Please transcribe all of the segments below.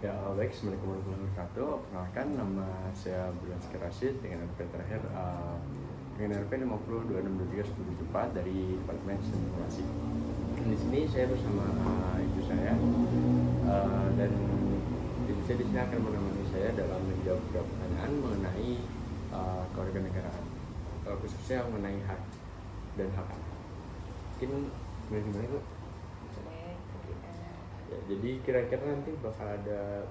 Ya, baik, Assalamualaikum warahmatullahi wabarakatuh. Perkenalkan, nama saya Bulan Sekir Rashid dengan NPM terakhir dengan NPM 5026231074 dari Departemen Sistem Informasi. Di sini saya bersama ibu saya dan ibu saya di sini akan menemani saya dalam menjawab beberapa pertanyaan mengenai kewarganegaraan, khususnya mengenai hak dan hak anak. Mungkin gimana itu? Ya, jadi kira-kira nanti bakal ada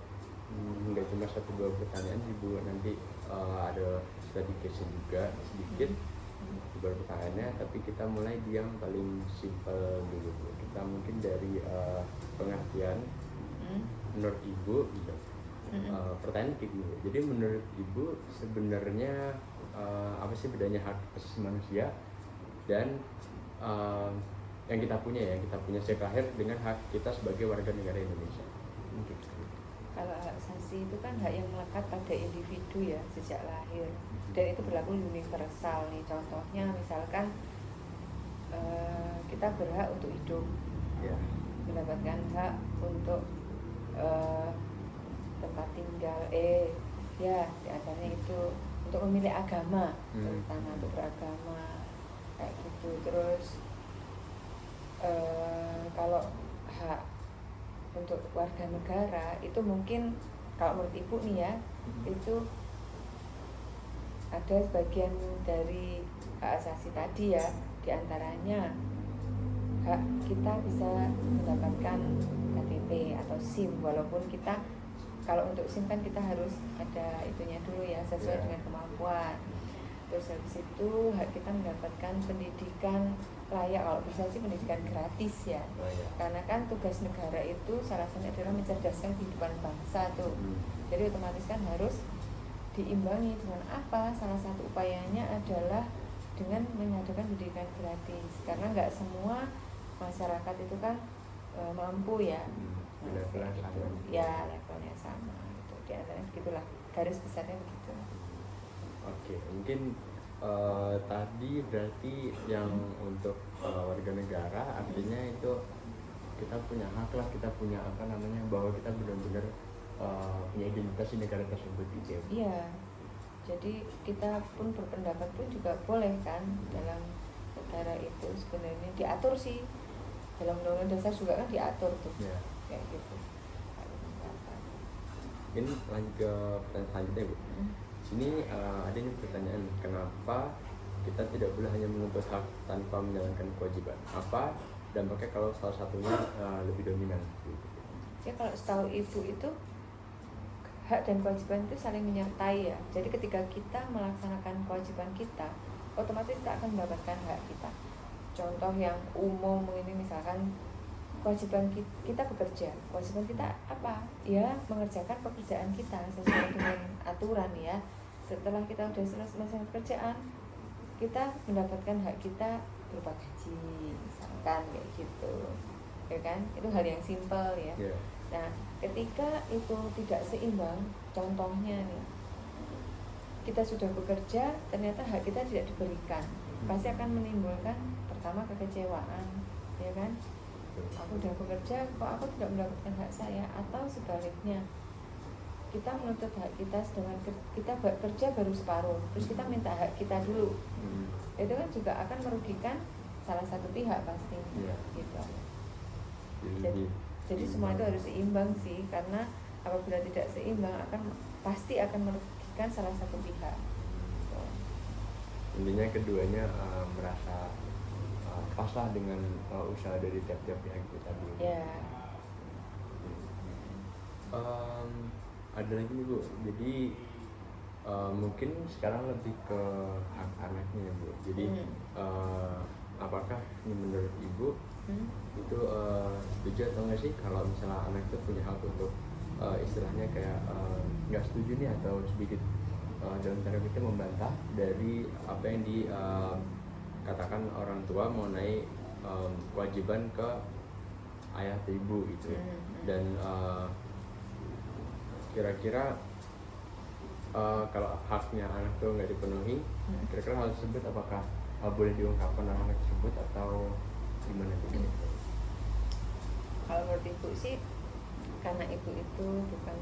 nggak cuma 1-2 pertanyaan ibu, nanti ada study case juga sedikit beberapa pertanyaannya, tapi kita mulai di yang paling simple dulu Bu. Kita mungkin dari pengertian menurut ibu gitu. Pertanyaan kayak gini, jadi menurut ibu sebenarnya apa sih bedanya hak asasi manusia dan yang kita punya sejak lahir dengan hak kita sebagai warga negara Indonesia? Kalau hak asasi itu kan hak yang melekat pada individu ya sejak lahir, dan itu berlaku universal nih. Contohnya misalkan kita berhak untuk hidup, mendapatkan hak untuk tempat tinggal, ya diantaranya itu untuk memilih agama, terutama untuk beragama kayak gitu. Terus kalau hak untuk warga negara itu mungkin kalau menurut ibu nih ya, itu ada sebagian dari hak asasi tadi ya, diantaranya hak kita bisa mendapatkan KTP atau SIM, walaupun kita kalau untuk SIM kan kita harus ada itunya dulu ya, sesuai dengan kemampuan. Terus habis itu hak kita mendapatkan pendidikan layak, kalau bisa sih pendidikan gratis ya. Karena kan tugas negara itu salah satunya adalah mencerdaskan kehidupan bangsa tuh. Jadi otomatis kan harus diimbangi dengan apa? Salah satu upayanya adalah dengan mengadakan pendidikan gratis, karena nggak semua masyarakat itu kan mampu ya, ya levelnya sama gitu. Di antaranya begitulah, garis besarnya begitu. Oke, mungkin tadi berarti yang untuk warga negara artinya itu kita punya hak lah, kita punya apa namanya, bahwa kita benar-benar punya identitas di negara tersebut gitu. Iya, jadi kita pun berpendapat pun juga boleh kan dalam negara itu. Sebenarnya diatur sih dalam undang-undang dasar juga kan diatur tuh, kayak gitu. Ini lanjut ke pertanyaan selanjutnya Bu. Sini ada nih pertanyaan, kenapa kita tidak boleh hanya menuntut hak tanpa menjalankan kewajiban? Apa dampaknya kalau salah satunya lebih dominan? Ya kalau setahu ibu itu hak dan kewajiban itu saling menyertai ya. Jadi ketika kita melaksanakan kewajiban kita, otomatis kita akan mendapatkan hak kita. Contoh yang umum ini misalkan kewajiban kita bekerja. Kewajiban kita apa? Ya mengerjakan pekerjaan kita sesuai dengan aturan ya. Setelah kita sudah selesai pekerjaan, kita mendapatkan hak kita berupa gaji, misalkan kayak gitu, ya kan? Itu hal yang simpel ya. Nah, ketika itu tidak seimbang, contohnya nih, kita sudah bekerja, ternyata hak kita tidak diberikan, pasti akan menimbulkan pertama kekecewaan, ya kan? Aku udah bekerja, kok aku tidak mendapatkan hak saya, atau sebaliknya, kita menuntut hak kita, sedangkan kita kerja baru separuh, terus kita minta hak kita dulu, itu kan juga akan merugikan salah satu pihak pasti, gitu. Jadi semua itu harus seimbang sih, karena apabila tidak seimbang pasti akan merugikan salah satu pihak. Intinya keduanya merasa paslah dengan usaha dari tiap-tiap pihak itu tadi. Ada lagi nih Bu, jadi mungkin sekarang lebih ke hak anaknya Bu. Jadi apakah ini menurut Ibu itu setuju atau nggak sih kalau misalnya anak itu punya hak untuk istilahnya kayak nggak setuju nih atau sedikit dalam tanda kutip membantah dari apa yang dikatakan orang tua mengenai kewajiban ke ayah atau ibu gitu. Dan kira-kira kalau haknya anak itu nggak dipenuhi, kira-kira hal tersebut apakah boleh diungkapkan anak tersebut atau gimana tuh? Kalau menurut ibu sih, karena ibu itu bukan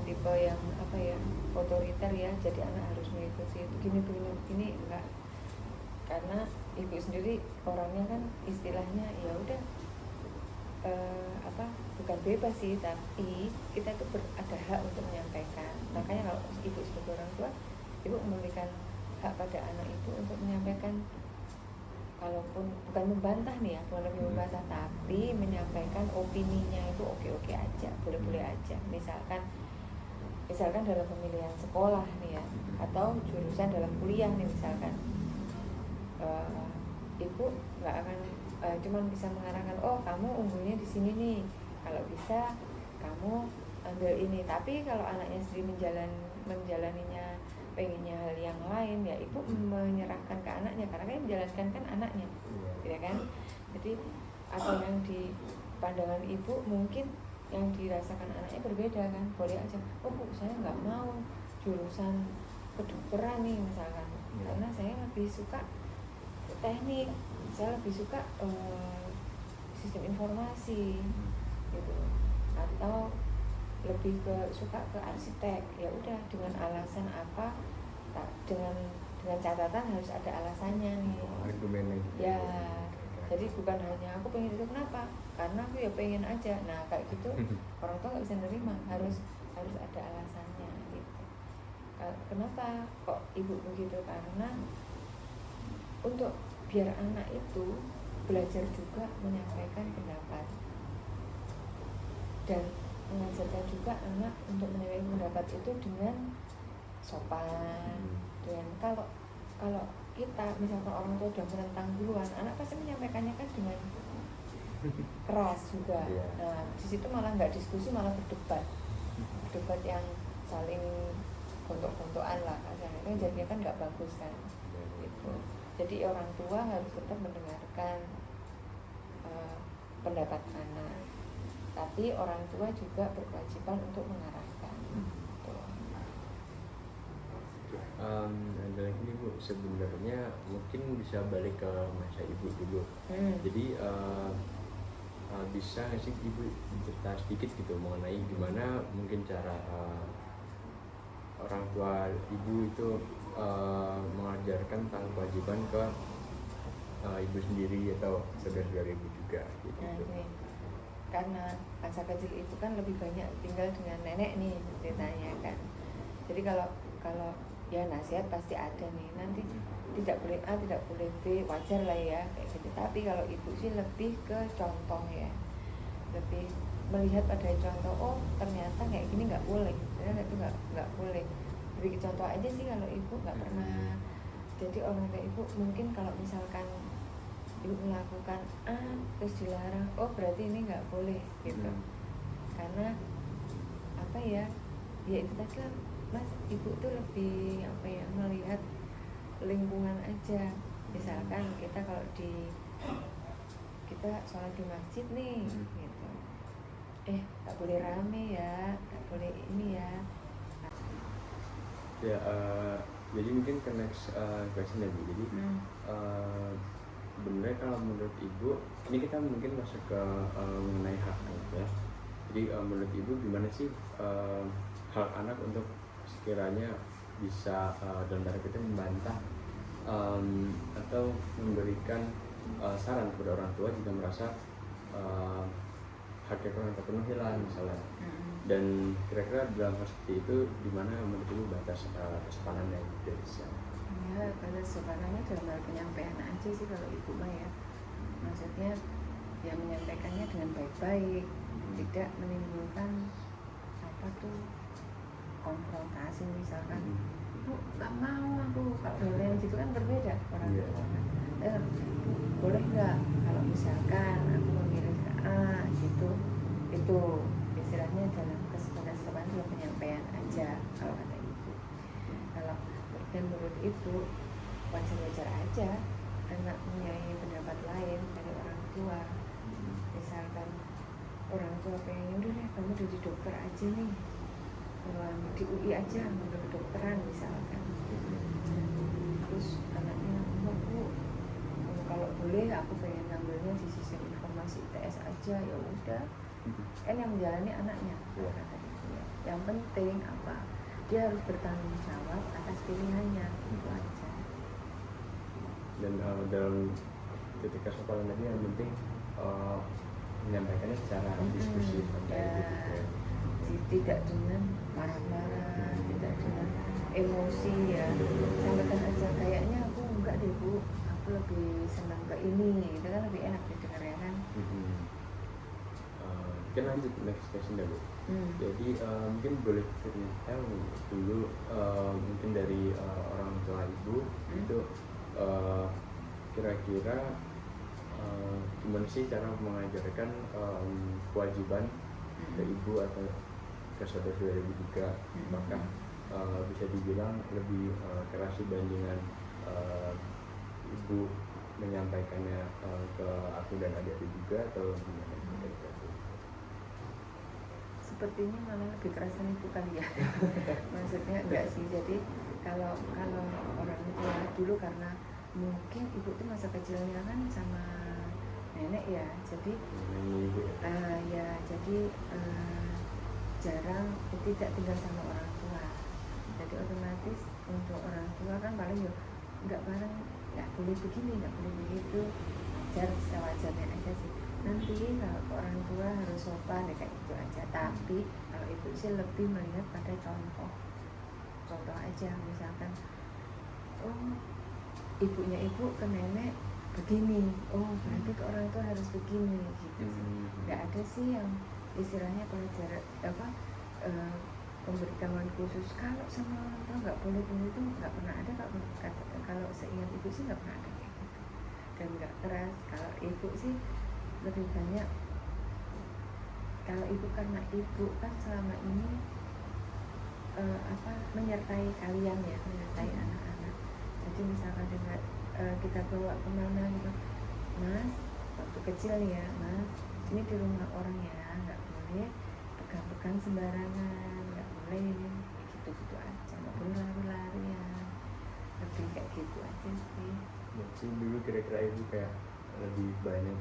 tipe yang apa ya, otoriter ya, jadi anak harus mengikuti begini enggak. Karena ibu sendiri orangnya kan istilahnya ya udah bukan bebas sih, tapi kita itu ada hak untuk menyampaikan. Makanya kalau ibu sebagai orang tua, ibu memberikan hak pada anak itu untuk menyampaikan, kalaupun bukan membantah nih ya, bukan lebih membantah, tapi menyampaikan opininya itu oke-oke aja, boleh-boleh aja. Misalkan dalam pemilihan sekolah nih ya, atau jurusan dalam kuliah nih misalkan, ibu nggak akan cuman bisa mengarahkan, oh kamu unggulnya di sini nih, kalau bisa kamu ambil ini. Tapi kalau anaknya sendiri menjalaninya pengennya hal yang lain, ya ibu menyerahkan ke anaknya, karena kan yang menjalankan kan anaknya, ya kan. Jadi apa yang di pandangan ibu mungkin yang dirasakan anaknya berbeda kan. Boleh aja, oh bu saya nggak mau jurusan kedokteran nih misalkan, karena saya lebih suka teknik, saya lebih suka sistem informasi gitu, atau lebih suka ke arsitek. Ya udah, dengan alasan apa, dengan catatan harus ada alasannya nih. Argumennya gitu ya. Jadi bukan hanya aku pengen itu, kenapa, karena aku ya pengen aja. Nah kayak gitu orang tua nggak bisa nerima, harus ada alasannya gitu. Kenapa kok ibu begitu? Karena untuk biar anak itu belajar juga menyampaikan pendapat, dan mengajarkan juga anak untuk menyampaikan pendapat itu dengan sopan. Dan kalau kita misalkan orang tua udah menentang duluan, anak pasti menyampaikannya kan dengan keras juga. Nah di situ malah nggak diskusi, malah berdebat yang saling gontok-gontokan lah kasarnya, kan jadinya kan nggak bagus kan gitu. Jadi orang tua harus tetap mendengarkan pendapat anak, tapi orang tua juga berkewajiban untuk mengarahkan. Ada lagi nih Bu, sebenarnya mungkin bisa balik ke masa ibu dulu. Jadi bisa nggak sih ibu cerita sedikit gitu mengenai gimana mungkin cara orang tua ibu itu mengajarkan tentang kewajiban ke ibu sendiri atau saudara-saudara ibu juga gitu. Nah, karena masa kecil itu kan lebih banyak tinggal dengan nenek nih ceritanya kan. Jadi kalau ya nasihat pasti ada nih, nanti tidak boleh A, tidak boleh B, wajar lah ya kayak gitu. Tapi kalau ibu sih lebih ke contoh ya, lebih melihat pada contoh, oh ternyata kayak gini nggak boleh, ternyata itu nggak boleh. Lebih ke contoh aja sih kalau ibu, nggak pernah. Jadi orang tua ibu mungkin kalau misalkan ibu melakukan A terus dilarang, oh berarti ini nggak boleh gitu. Karena apa ya itu tadi lah Mas, ibu tuh lebih apa ya, melihat lingkungan aja. Misalkan kita kalau kita sholat di masjid nih gitu, tak boleh rame ya, tak boleh ini ya. Ya jadi mungkin ke next question ya Bu. Jadi sebenarnya kalau menurut ibu, ini kita mungkin masuk ke mengenai hak anak ya. Jadi menurut ibu gimana sih hak anak untuk sekiranya bisa dalam tanda kutip membantah atau memberikan saran kepada orang tua jika merasa haknya kurang terpenuhi lah misalnya. Dan kira-kira dalam hal seperti itu di mana menurut ibu batas kesopanannya dari siapa? Ya, batas kesopanannya dalam hal penyampaian aja sih kalau ibu mah ya. Maksudnya ya menyampaikannya dengan baik-baik, tidak menimbulkan konfrontasi misalkan. Bu, nggak mau aku, kalau boleh gitu kan berbeda orang tua. Boleh nggak kalau misalkan aku memilih A gitu, itu istilahnya dalam kesempatan dalam penyampaian aja kalau kata ibu. Kalau dan menurut ibu wajar-wajar aja anak mempunyai pendapat lain dari orang tua. Misalkan orang tua pengen, udah deh kamu jadi dokter aja nih, di UI aja ambil kedokteran misalkan. Terus anaknya, Bu, kalau boleh aku pengen ngambilnya di sistem informasi ITS aja, ya udah kan yang menjalani anaknya. Iya. Kata dia. Yang penting apa, dia harus bertanggung jawab atas pilihannya, itu aja. Dan dalam ketika sekolah tadi yang penting menyampaikannya secara diskusi santai Ya, gitu ya. tidak dengan marah-marah, tidak dengan emosi ya. Sampaikan aja, kayaknya aku enggak deh Bu, aku lebih senang ke ini, itu kan lebih enak didengar ya kan. Mungkin lanjut next question dulu. Jadi mungkin boleh cerita dulu mungkin dari orang tua ibu itu kira-kira gimana sih cara mengajarkan kewajiban ke ibu atau ke saudara-saudara ibu juga, apakah bisa dibilang lebih keras dibandingkan ibu menyampaikannya ke aku dan adik juga atau gimana? Sepertinya malah lebih kerasan ibu kali ya. Maksudnya enggak sih, jadi kalau orang tua dulu karena mungkin ibu tuh masa kecilnya kan sama nenek ya, jadi ya jadi jarang tidak tinggal sama orang tua, jadi otomatis untuk orang tua kan paling ya nggak bareng, nggak boleh begini, nggak boleh begitu, wajar sewajarnya aja sih. Nanti kalau orang tua harus sopan ya kayak gitu aja. Tapi kalau ibu sih lebih melihat pada contoh aja, misalkan ibunya ibu ke nenek begini, berarti ke orang tua harus begini gitu sih. Nggak ada sih yang istilahnya pelajaran pemberitahuan khusus kalau sama orang tua nggak boleh begini, itu nggak pernah ada. Kalau seingat ibu sih nggak pernah ada kayak gitu, dan nggak keras. Kalau ibu sih lebih banyak, kalau ibu karena ibu kan selama ini menyertai kalian ya, menyertai anak-anak. Jadi misalkan kita bawa kemana gitu, Mas, waktu kecil nih ya, Mas, ini di rumah orang ya, nggak boleh pegang-pegang sembarangan, nggak boleh ini, gitu-gitu aja, nggak boleh lari-larian, lebih kayak gitu aja sih. Jadi dulu kira-kira ibu kayak lebih banyak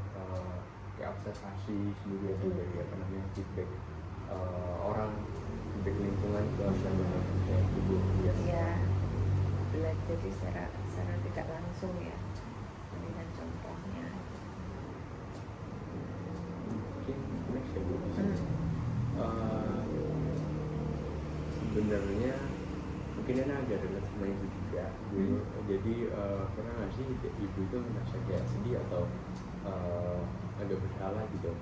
kayak observasi sendiri atau dari apa namanya feedback orang, feedback lingkungan ke saudara kayak ibu biasa. Ya, belajar secara tidak langsung ya, dengan contohnya. Mungkin next ya Bu. Sebenarnya mungkin ini agak relate sama ibu juga dulu. Jadi pernah nggak sih ibu itu merasa kayak sedih atau agak bersalah gitu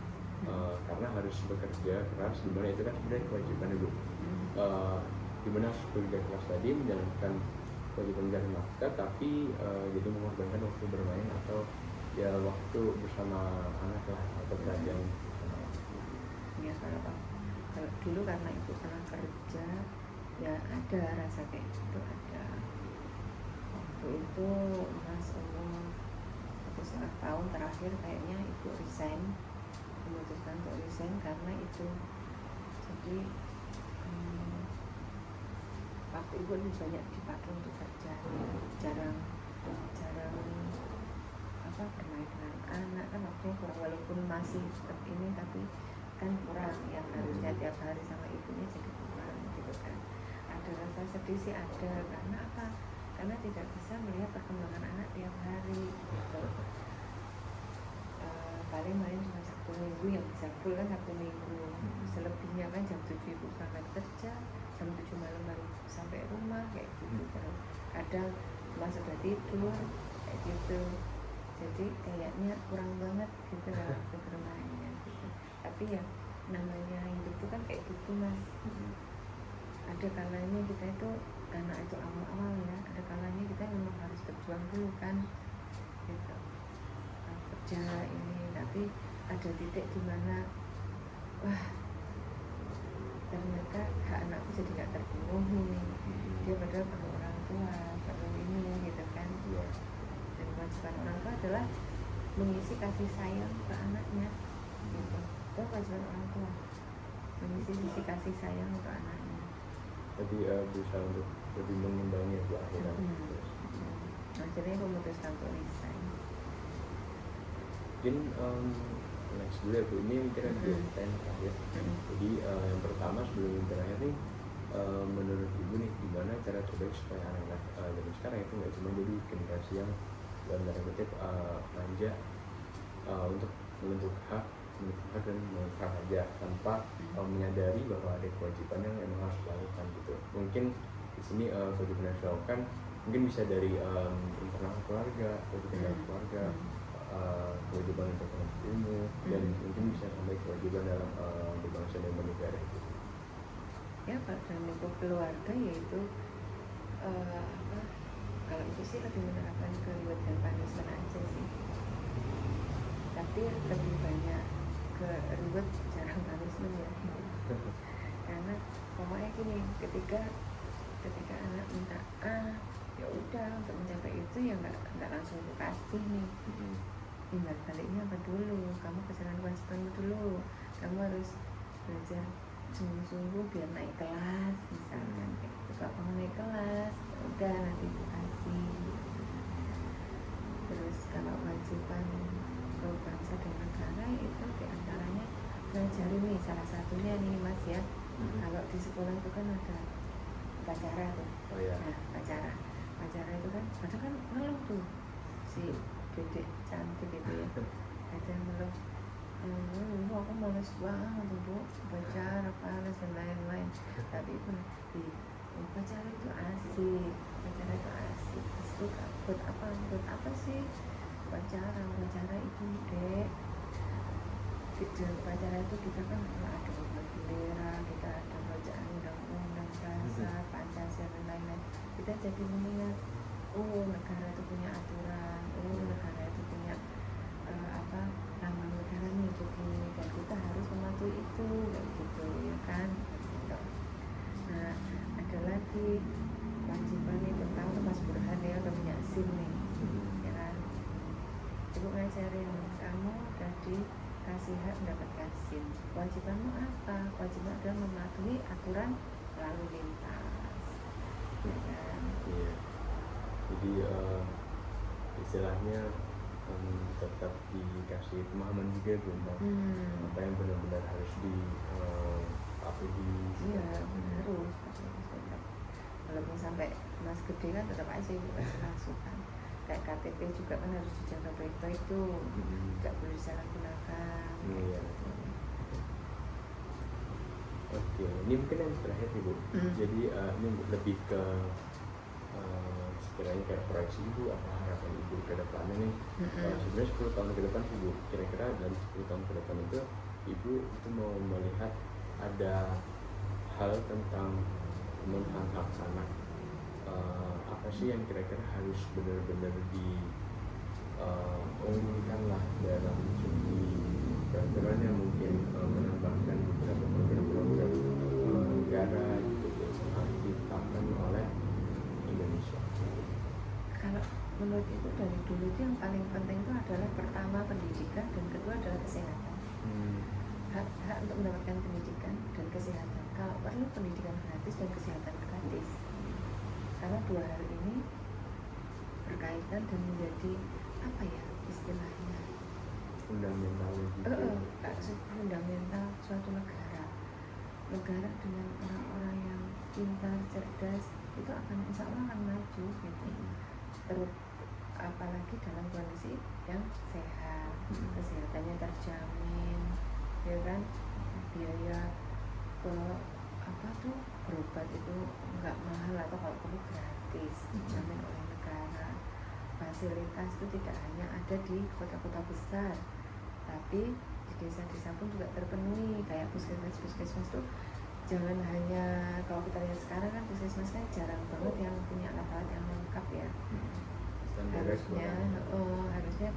karena harus bekerja keras, dimana itu kan sebenarnya kewajiban ibu, dimana harus bekerja keras tadi menjalankan kewajiban mencari nafkah, tapi jadi mengorbankan waktu bermain atau ya waktu bersama anak lah atau perhatian bersama anak. Ya kalau dulu karena ibu pernah kerja ya ada rasa kayak gitu, ada. Waktu itu Mas umur 1,5 tahun terakhir kayaknya ibu memutuskan untuk resign karena itu. Jadi waktu ibu lebih banyak dipakai untuk kerja, jarang bermain dengan anak kan, waktunya kurang, walaupun masih tetap ini tapi kan kurang, yang harusnya tiap hari sama ibunya jadi kurang gitu kan. Ada rasa sedih sih ada, karena apa? Karena tidak bisa melihat perkembangan anak tiap hari gitu. Paling main cuma Sabtu Minggu yang bisa full kan Sabtu Minggu, selebihnya kan jam 7 ibu berangkat kerja, jam 7 malam baru sampai rumah kayak gitu. Terus kadang Mas sudah tidur kayak gitu, jadi kayaknya kurang banget gitu lah waktu bermainnya gitu. Tapi ya namanya hidup itu kan kayak gitu Mas. Ada kalanya kita itu, karena itu awal-awal ya, ada kalanya kita memang harus berjuang dulu kan gitu, kerja ini, tapi ada titik dimana wah ternyata hak anakku jadi gak terpenuhi, dia padahal perlu orang tua, perlu ini gitu kan. Dan kewajiban orang tua adalah mengisi kasih sayang ke anaknya gitu. Itu kewajiban orang tua, mengisi kasih sayang untuk anaknya. Jadi berusaha untuk lebih mengimbangi itu akhirnya. Akhirnya memutuskan untuk resign. Mungkin next dulu ya Bu, ini mungkin ada dua pertanyaan terakhir. Jadi yang pertama sebelum yang terakhir nih, menurut Ibu nih gimana cara terbaik supaya anak-anak zaman sekarang itu nggak cuma jadi generasi yang dalam tanda kutip manja untuk menuntut hak dan menentang aja tanpa menyadari bahwa ada kewajiban yang memang harus dilakukan gitu. Mungkin di sini kewajiban yang harus dilakukan mungkin bisa dari internal keluarga, kewajiban dalam keluarga, kewajiban untuk menuntut ilmu, dan mungkin bisa sampai kewajiban dalam berbangsa dan bernegara gitu. Ya kalau dalam lingkup keluarga yaitu apa, kalau itu sih lebih menerapkan ke reward dan punishment aja sih, tapi lebih banyak ke reward jarang punishment ya. Karena pokoknya gini, ketika anak minta ya udah untuk mencapai itu ya nggak langsung aku kasih nih. Timbal baliknya apa dulu, kamu kesalahan kewajibanmu dulu, kamu harus belajar sungguh-sungguh biar naik kelas misalkan kayak gitu. Kalau kamu naik kelas ya udah nanti dikasih. Terus kalau kewajiban berbangsa dan negara itu diantaranya belajar nih, salah satunya nih Mas ya, kalau di sekolah itu kan ada upacara tuh. Nah upacara itu kan kadang kan ngeluh tuh si dedek cantik gitu ya, ada yang ngeluh, aku males banget Bu baca apa dan lain-lain. Tapi upacara itu asik, buat apa sih upacara itu dek? Di upacara itu kita kan ada bendera, kita ada bacaan undang-undang dasar, Pancasila dan lain-lain. Kita jadi mengingat, negara itu punya aturan, negara itu punya lambang negara nih begini, dan kita harus mematuhi itu kayak gitu ya kan gitu. Nah ada lagi kewajiban nih tentang Mas Burhan ya, udah punya SIM nih ya kan, Ibu ngajarin kamu tadi kasih hak mendapatkan SIM. Kewajibanmu apa? Kewajiban adalah mematuhi aturan lalu lintas ya kan? Iya. Jadi istilahnya tetap dikasih pemahaman juga tentang apa yang benar-benar harus dipatuhi. Iya harus tetap. Walaupun sampai Mas gede kan tetap aja Ibu kasih masukan. Kayak KTP juga kan harus dijaga baik-baik tuh, tidak boleh disalahgunakan. Iya. Oke, ini mungkin yang terakhir nih Bu. Jadi ini lebih ke sekiranya kayak proyeksi Ibu, apa harapan Ibu ke depannya nih. Sebenarnya 10 tahun ke depan Ibu, kira-kira dalam 10 tahun ke depan itu Ibu itu mau melihat ada hal tentang pemenuhan hak anak, apa sih yang kira-kira harus benar-benar diunggulkan lah dalam segi peraturannya, mungkin menambahkan beberapa program-program negara gitu yang harus ditetapkan oleh Indonesia. Kalau menurut Ibu dari dulu itu yang paling penting itu adalah pertama pendidikan dan kedua adalah kesehatan. Hak untuk mendapatkan pendidikan dan kesehatan. Kalau perlu pendidikan gratis dan kesehatan gratis. Karena dua hal ini berkaitan dan menjadi apa ya istilahnya? Fundamental gitu. Fundamental suatu negara. Negara dengan orang-orang yang pintar, cerdas itu akan insya Allah akan maju gitu. Terus apalagi dalam kondisi yang sehat, kesehatannya terjamin, ya kan, biaya ke berobat itu nggak mahal atau kalau perlu gratis, dijamin oleh negara. Fasilitas itu tidak hanya ada di kota-kota besar, tapi di desa-desa pun juga terpenuhi. Kayak puskesmas tuh jangan hanya, kalau kita lihat sekarang kan puskesmas kan jarang banget yang punya alat-alat yang lengkap ya. Harusnya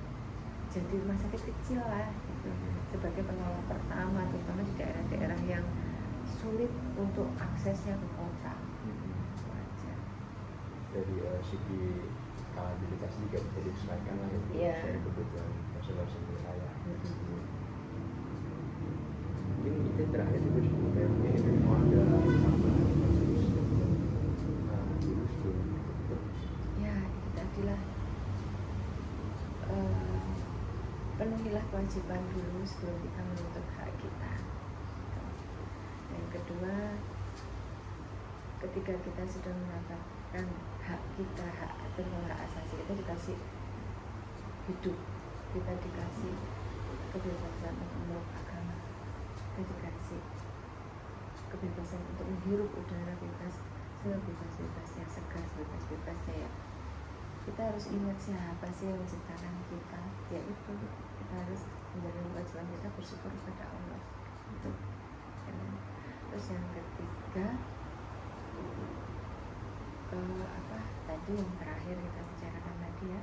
jadi rumah sakit kecil lah gitu, sebagai penolong pertama terutama di daerah-daerah yang sulit untuk aksesnya ke kota. Wajar. Dari segi kapabilitas juga bisa disesuaikan lah ya, dari kebutuhan masing-masing wilayah. Mungkin itu terakhir juga sebelumnya itu mau ada tambahan jurus tuh. Ya itu tadilah penuhilah kewajiban dulu sebelum kita menuntut hak kita. Yang kedua, ketika kita sudah mendapatkan hak kita, hak terhadap hak asasi, kita dikasih hidup, kita dikasih kebebasan untuk memeluk agama, kita dikasih kebebasan untuk menghirup udara bebas, sebebas-bebasnya, segar sebebas-bebasnya ya. Kita harus ingat siapa sih yang menciptakan kita, yaitu kita harus menjalani kewajiban kita bersyukur kepada Allah. Terus yang ketiga, tadi yang terakhir kita bicarakan tadi ya,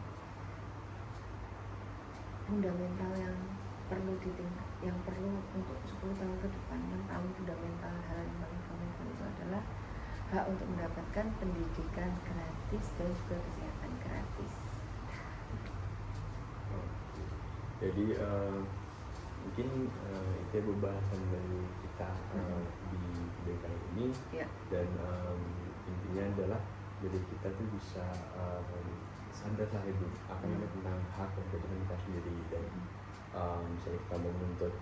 fundamental yang perlu yang perlu untuk 10 tahun ke depan, yang paling fundamental, hal yang paling fundamental itu adalah hak untuk mendapatkan pendidikan gratis dan juga kesehatan gratis. Jadi mungkin itu pembahasan dari kita di video kali ini ya. Dan intinya adalah jadi kita tuh bisa sadar lah itu apa namanya tentang hak dan kewajiban kita sendiri, dan misalnya kita mau menuntut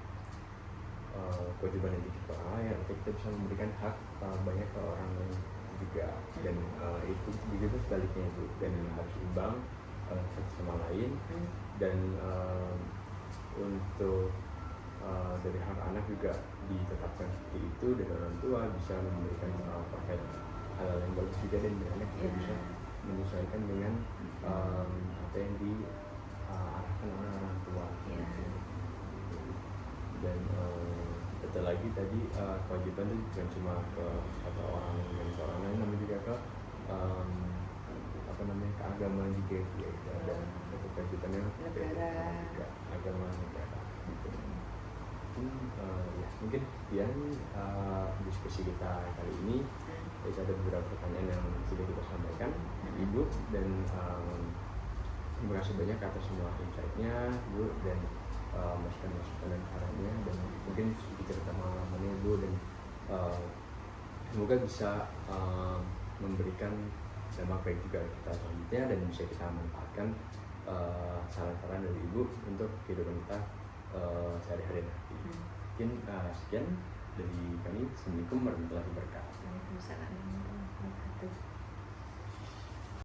kewajiban yang kita ya kita bisa memberikan hak banyak ke orang lain juga, dan itu begitu sebaliknya itu, dan harus imbang satu sama lain. Dan untuk dari hak anak juga ditetapkan seperti itu, dan orang tua bisa memberikan provide hal yang bagus juga, dan anak juga bisa menyesuaikan dengan apa yang diarahkan oleh orang tua gitu. Dan betul lagi tadi kewajiban itu bukan cuma ke satu orang dan ke orang lain, namun juga ke keagamaan juga ya, ada satu kewajibannya negara juga agama negara gitu. Mungkin sekian diskusi kita kali ini. Jadi ada beberapa pertanyaan yang sudah kita sampaikan Ibu, dan terima kasih banyak atas semua insight-nya Bu, dan masukan-masukan dan sarannya, dan mungkin sedikit cerita pengalamannya Ibu, dan semoga bisa memberikan dampak baik juga kita selanjutnya, dan bisa kita manfaatkan saran-saran dari Ibu untuk kehidupan kita sehari-hari nanti. Mungkin sekian dari kami. Assalamualaikum warahmatullahi wabarakatuh. Waalaikumsalam warahmatullahi wabarakatuh.